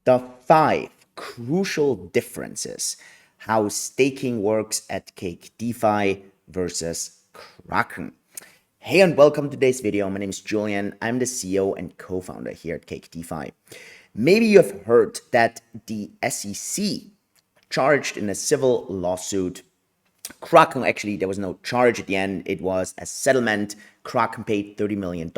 The 5 crucial differences how staking works at Cake DeFi versus Kraken. Hey and welcome to today's video. My name is Julian. I'm the CEO and co-founder here at Cake DeFi. Maybe you have heard that the SEC charged in a civil lawsuit Kraken. Actually, there was no charge at the end. It was a settlement. Kraken paid $30 million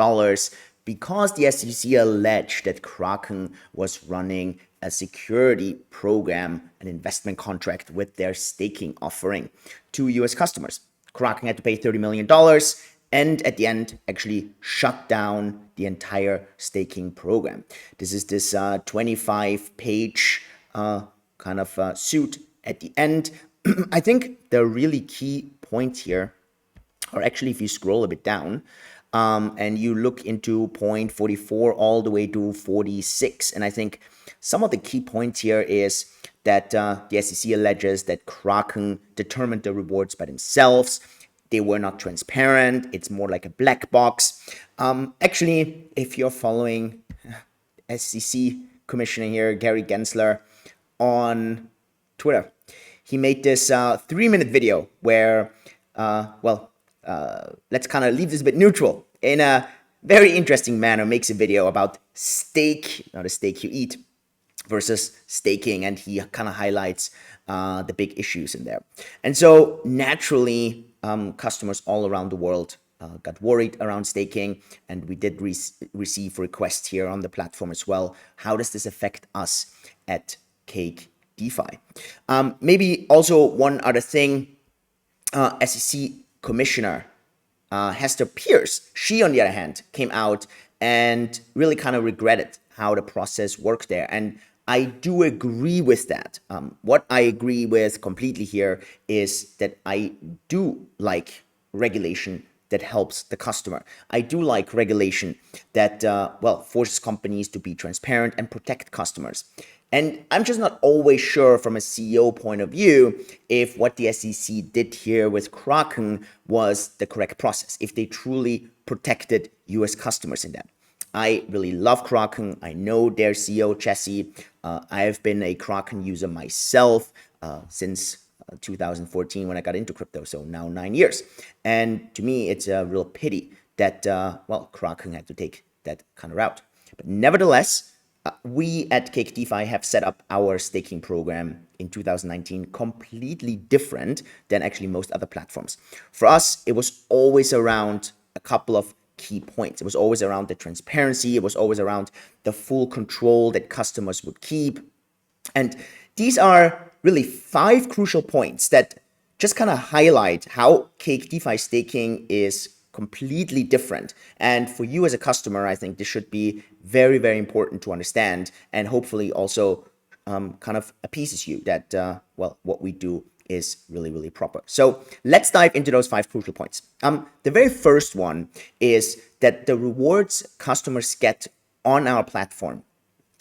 because the SEC alleged that Kraken was running a security program, an investment contract with their staking offering to US customers. Kraken had to pay $30 million and at the end actually shut down the entire staking program. This is this 25-page suit at the end. I think the really key points here are actually if you scroll a bit down and you look into point 44 all the way to 46. And I think some of the key points here is that the SEC alleges that Kraken determined the rewards by themselves. They were not transparent. It's more like a black box. Actually, if you're following SEC Commissioner here, Gary Gensler, on Twitter, he made this 3-minute video where, let's kind of leave this a bit neutral. In a very interesting manner, makes a video about stake, not a steak you eat, versus staking, and he kind of highlights the big issues in there. And so naturally, customers all around the world got worried around staking, and we did receive requests here on the platform as well. How does this affect us at Cake DeFi? Maybe also one other thing, SEC Commissioner Hester Pierce, she on the other hand came out and really kind of regretted how the process worked there. And I do agree with that. What I agree with completely here is that I do like regulation that helps the customer. I do like regulation that, forces companies to be transparent and protect customers. And I'm just not always sure from a CEO point of view if what the SEC did here with Kraken was the correct process, if they truly protected US customers in that. I really love Kraken. I know their CEO, Jesse. I have been a Kraken user myself since 2014 when I got into crypto, so now 9 years. And to me, it's a real pity that, Kraken had to take that kind of route. But nevertheless, we at Cake DeFi have set up our staking program in 2019 completely different than actually most other platforms. For us, it was always around a couple of key points. It was always around the transparency. It was always around the full control that customers would keep. And these are really 5 crucial points that just kind of highlight how Cake DeFi staking is completely different. And for you as a customer, I think this should be very, very important to understand, and hopefully also kind of appeases you that, what we do is really, really proper. So let's dive into those 5 crucial points. The very first one is that the rewards customers get on our platform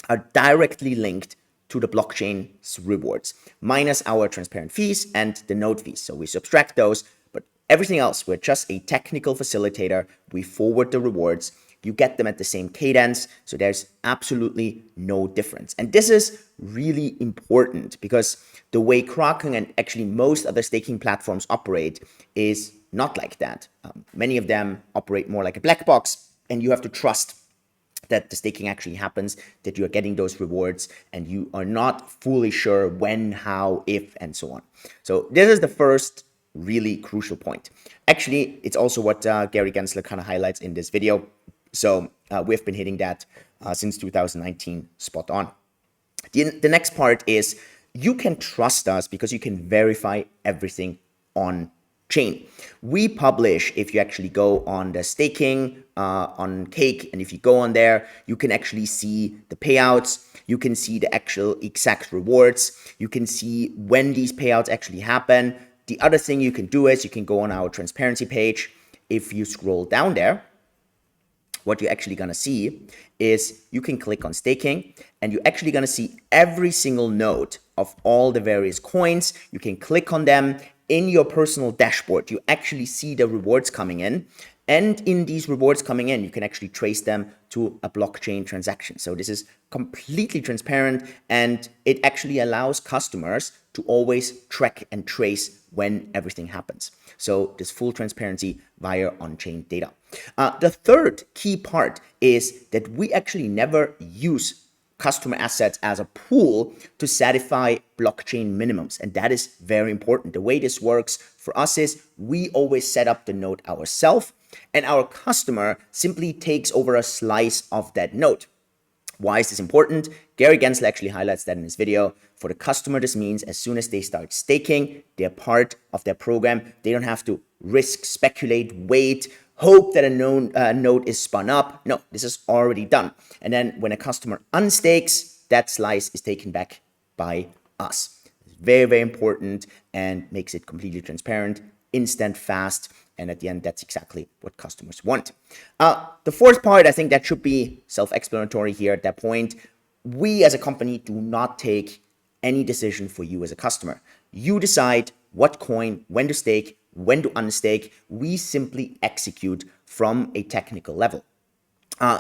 are directly linked to the blockchain's rewards, minus our transparent fees and the node fees. So we subtract those, but everything else, we're just a technical facilitator. We forward the rewards. You get them at the same cadence. So there's absolutely no difference. And this is really important because the way Kraken and actually most other staking platforms operate is not like that. Many of them operate more like a black box, and you have to trust that the staking actually happens, that you are getting those rewards, and you are not fully sure when, how, if, and so on. So this is the first really crucial point. Actually, it's also what Gary Gensler kind of highlights in this video. So we've been hitting that since 2019, spot on. The next part is you can trust us because you can verify everything on chain. We publish, if you actually go on the staking on Cake, and if you go on there, you can actually see the payouts. You can see the actual exact rewards. You can see when these payouts actually happen. The other thing you can do is you can go on our transparency page. If you scroll down there, what you're actually going to see is you can click on staking, and you're actually going to see every single node of all the various coins. You can click on them in your personal dashboard. You actually see the rewards coming in, And in these rewards coming in, you can actually trace them to a blockchain transaction. So this is completely transparent, and it actually allows customers to always track and trace when everything happens. So this full transparency via on-chain data. The third key part is that we actually never use customer assets as a pool to satisfy blockchain minimums. And that is very important. The way this works for us is we always set up the node ourselves, and our customer simply takes over a slice of that node. Why is this important? Gary Gensler actually highlights that in his video. For the customer, this means as soon as they start staking, they're part of their program. They don't have to risk, speculate, wait, hope that a node is spun up. No, this is already done. And then when a customer unstakes, that slice is taken back by us. It's very, very important and makes it completely transparent, instant, fast. And at the end, that's exactly what customers want. The fourth part, I think that should be self-explanatory here at that point. We as a company do not take any decision for you as a customer. You decide what coin, when to stake, when to unstake. We simply execute from a technical level.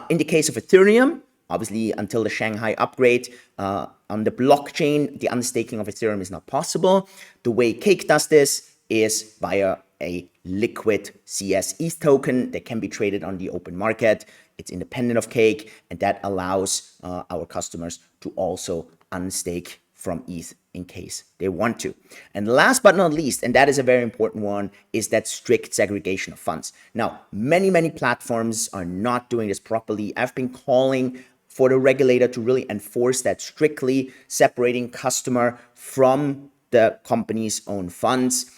In the case of Ethereum, obviously until the Shanghai upgrade, on the blockchain, the unstaking of Ethereum is not possible. The way Cake does this is via a liquid CS ETH token that can be traded on the open market. It's independent of Cake, and that allows our customers to also unstake from ETH in case they want to. And last but not least, and that is a very important one, is that strict segregation of funds. Now, many platforms are not doing this properly. I've been calling for the regulator to really enforce that strictly, separating customer from the company's own funds.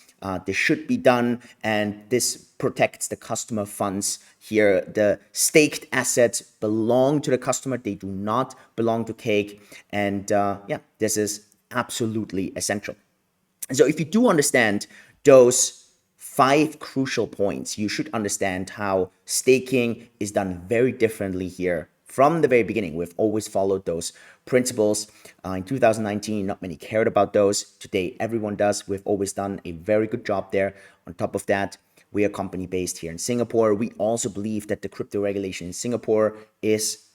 This should be done, and this protects the customer funds here. The staked assets belong to the customer. They do not belong to Cake. And yeah, this is absolutely essential. So if you do understand those 5 crucial points, you should understand how staking is done very differently here. From the very beginning, we've always followed those principles. In 2019, not many cared about those. Today, everyone does. We've always done a very good job there. On top of that, we are a company based here in Singapore. We also believe that the crypto regulation in Singapore is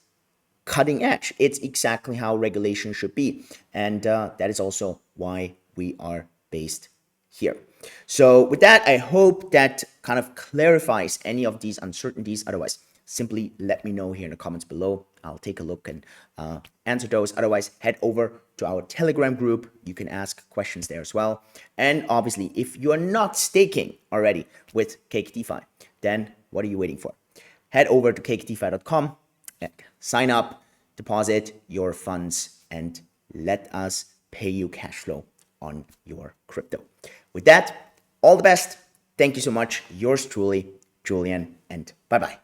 cutting edge. It's exactly how regulation should be. And that is also why we are based here. So with that, I hope that kind of clarifies any of these uncertainties. Otherwise, simply let me know here in the comments below. I'll take a look and answer those. Otherwise, head over to our Telegram group. You can ask questions there as well. And obviously, if you are not staking already with Cake DeFi, then what are you waiting for? Head over to cakedefi.com, sign up, deposit your funds, and let us pay you cash flow on your crypto. With that, all the best. Thank you so much. Yours truly, Julian, and bye-bye.